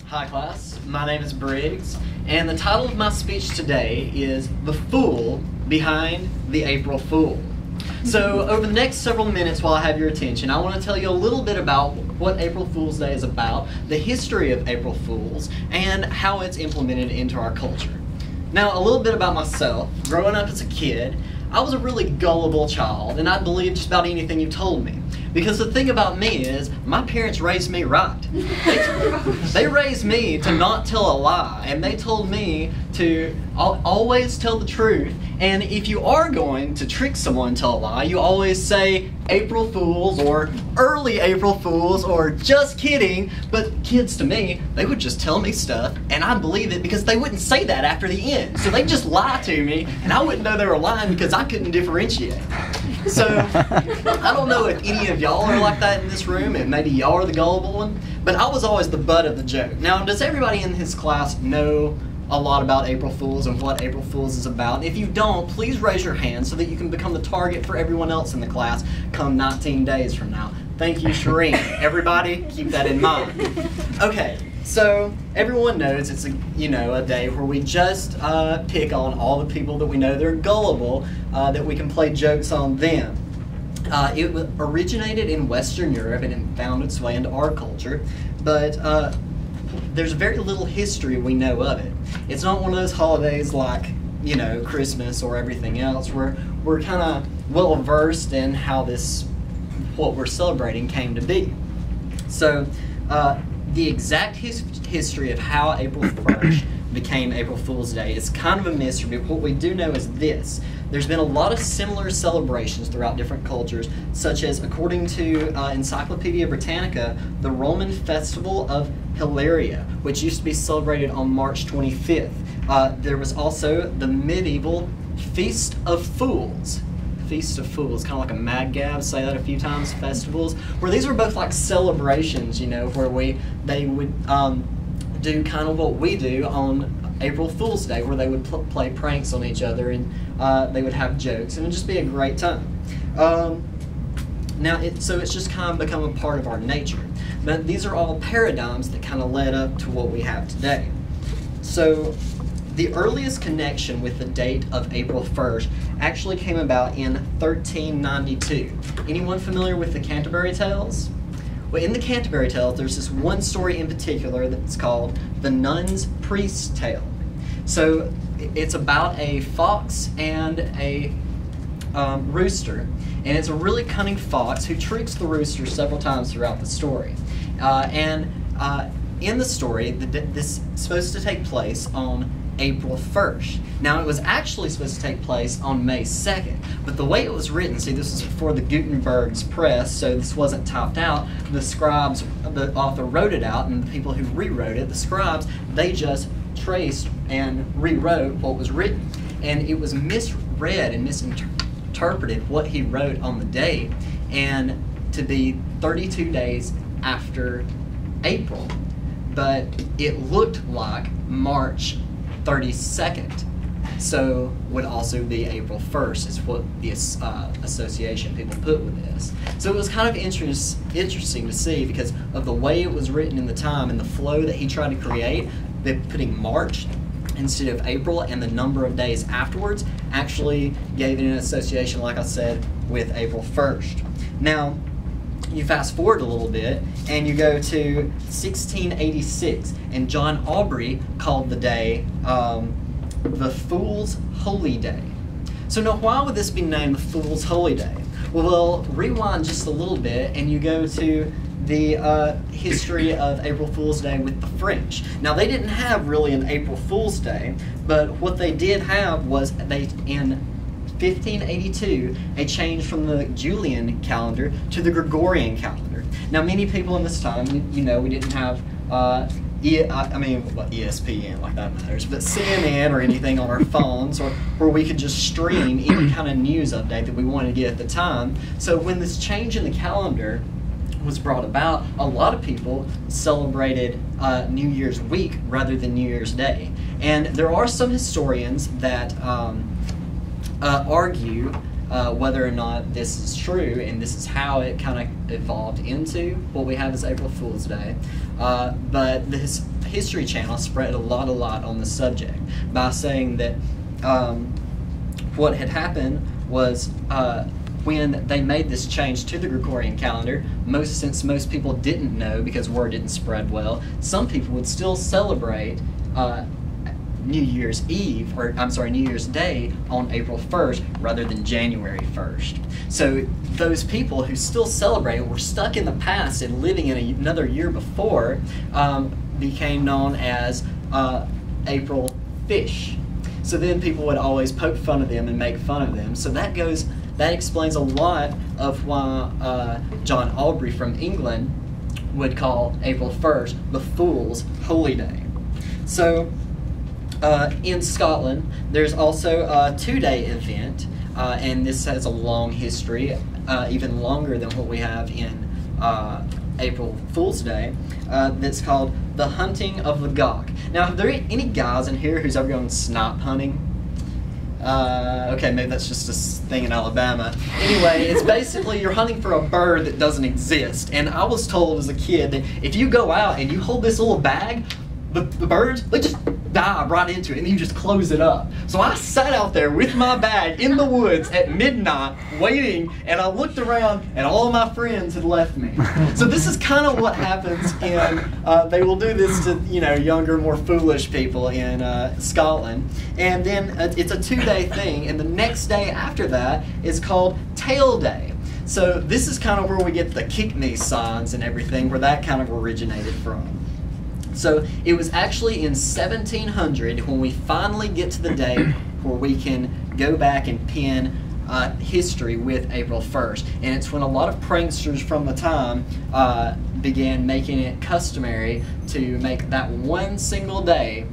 Hi class, my name is Briggs, and the title of my speech today is The Fool Behind the April Fool. So over the next several minutes while I have your attention, I want to tell you a little bit about what April Fool's Day is about, the history of April Fools, and how it's implemented into our culture. Now, a little bit about myself. Growing up as a kid, I was a really gullible child, and I'd believe just about anything you told me. Because the thing about me is, my parents raised me right. They raised me to not tell a lie, and they told me to always tell the truth. And if you are going to trick someone and tell a lie, you always say April Fools or early April Fools or just kidding. But kids, to me, they would just tell me stuff and I'd believe it because they wouldn't say that after the end. So they'd just lie to me and I wouldn't know they were lying because I couldn't differentiate. So I don't know if any of y'all are like that in this room, and maybe y'all are the gullible one, but I was always the butt of the joke. Now, does everybody in this class know a lot about April Fools and what April Fools is about? If you don't, please raise your hand so that you can become the target for everyone else in the class come 19 days from now. Thank you, Shireen. Everybody, keep that in mind. Okay, so everyone knows it's a day where we just pick on all the people that we know they're gullible, that we can play jokes on them. It originated in Western Europe and it found its way into our culture, but there's very little history we know of it. It's not one of those holidays like, Christmas or everything else, where we're kind of well versed in how what we're celebrating came to be. So the exact history of how April 1st became April Fool's Day is kind of a mystery, but what we do know is this. There's been a lot of similar celebrations throughout different cultures, such as, according to Encyclopedia Britannica, the Roman festival of Hilaria, which used to be celebrated on March 25th. There was also the medieval Feast of Fools. Feast of Fools, kind of like a Mad Gab, say that a few times, festivals, where these were both like celebrations, where they would do kind of what we do on April Fool's Day, where they would play pranks on each other and they would have jokes, and it would just be a great time. So it's just kind of become a part of our nature. But these are all paradigms that kind of led up to what we have today. So the earliest connection with the date of April 1st actually came about in 1392. Anyone familiar with the Canterbury Tales? Well, in the Canterbury Tales, there's this one story in particular that's called The Nun's Priest's Tale. So it's about a fox and a rooster, and it's a really cunning fox who tricks the rooster several times throughout the story. In the story, this is supposed to take place on April 1st. Now, it was actually supposed to take place on May 2nd, but the way it was written, see, this was before the Gutenberg's press, so this wasn't typed out. The author wrote it out, and the people who rewrote it, the scribes, they just traced and rewrote what was written. And it was misread and misinterpreted what he wrote on the date, and to be 32 days after April. But it looked like March 32nd, so would also be April 1st is what the association people put with this. So it was kind of interesting to see because of the way it was written in the time and the flow that he tried to create, that putting March instead of April and the number of days afterwards actually gave it an association, like I said, with April 1st. Now, you fast forward a little bit and you go to 1686, and John Aubrey called the day the Fool's Holy Day. So now, why would this be named the Fool's Holy Day? Well, rewind just a little bit and you go to the history of April Fool's Day with the French. Now, they didn't have really an April Fool's Day, but what they did have was in 1582, a change from the Julian calendar to the Gregorian calendar. Now, many people in this time, we didn't have, ESPN, like that matters, but CNN or anything on our phones, or where we could just stream any kind of news update that we wanted to get at the time. So when this change in the calendar was brought about, a lot of people celebrated New Year's week rather than New Year's Day. And there are some historians that argue whether or not this is true, and this is how it kind of evolved into what we have as April Fool's Day. But this History Channel spread a lot on the subject by saying that what had happened was when they made this change to the Gregorian calendar, since most people didn't know because word didn't spread well, some people would still celebrate New Year's Eve, or I'm sorry, New Year's Day on April 1st rather than January 1st. So those people who still celebrate were stuck in the past and living in another year before became known as April Fish. So then people would always poke fun of them and make fun of them. So that explains a lot of why John Aubrey from England would call April 1st the Fool's Holy Day. So in Scotland, there's also a 2-day event, and this has a long history, even longer than what we have in April Fool's Day, that's called the Hunting of the Gawk. Now, are there any guys in here who's ever gone snipe hunting? Okay, maybe that's just a thing in Alabama. Anyway, it's basically you're hunting for a bird that doesn't exist. And I was told as a kid that if you go out and you hold this little bag, the birds, they just dive right into it and you just close it up. So I sat out there with my bag in the woods at midnight waiting, and I looked around and all of my friends had left me. So this is kind of what happens in, they will do this to, you know, younger, more foolish people in Scotland. And then it's a 2-day thing, and the next day after that is called Tail Day. So this is kind of where we get the kick me signs and everything, where that kind of originated from. So it was actually in 1700 when we finally get to the day where we can go back and pin history with April 1st. And it's when a lot of pranksters from the time began making it customary to make that one single day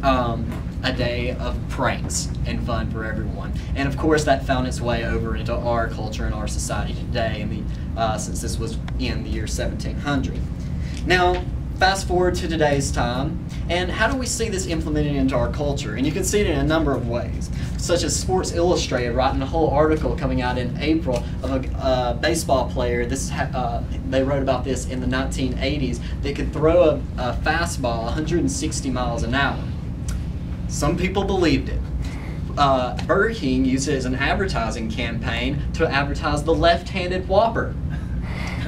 a day of pranks and fun for everyone. And of course that found its way over into our culture and our society today, since this was in the year 1700. Now, fast forward to today's time, and how do we see this implemented into our culture? And you can see it in a number of ways, such as Sports Illustrated writing a whole article coming out in April of a baseball player. They wrote about this in the 1980s that could throw a fastball 160 miles an hour. Some people believed it. Burger King used it as an advertising campaign to advertise the left-handed Whopper.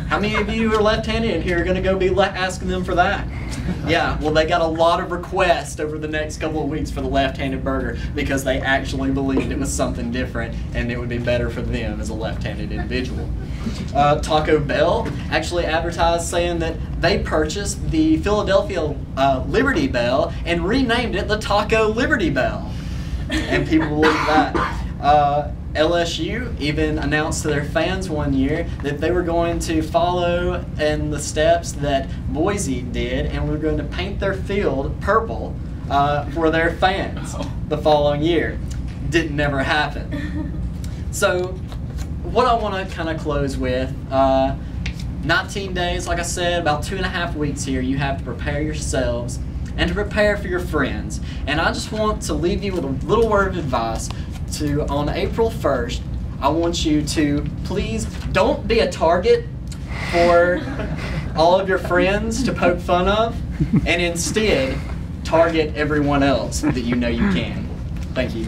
How many of you who are left-handed in here are going to go be asking them for that? Yeah, well, they got a lot of requests over the next couple of weeks for the left-handed burger because they actually believed it was something different and it would be better for them as a left-handed individual. Taco Bell actually advertised saying that they purchased the Philadelphia Liberty Bell and renamed it the Taco Liberty Bell. And people believe that. LSU even announced to their fans one year that they were going to follow in the steps that Boise did and were going to paint their field purple for their fans the following year. Didn't ever happen. So what I want to kind of close with, 19 days, like I said, about 2.5 weeks here, you have to prepare yourselves and to prepare for your friends. And I just want to leave you with a little word of advice. On April 1st, I want you to please don't be a target for all of your friends to poke fun of, and instead target everyone else that you know you can. Thank you.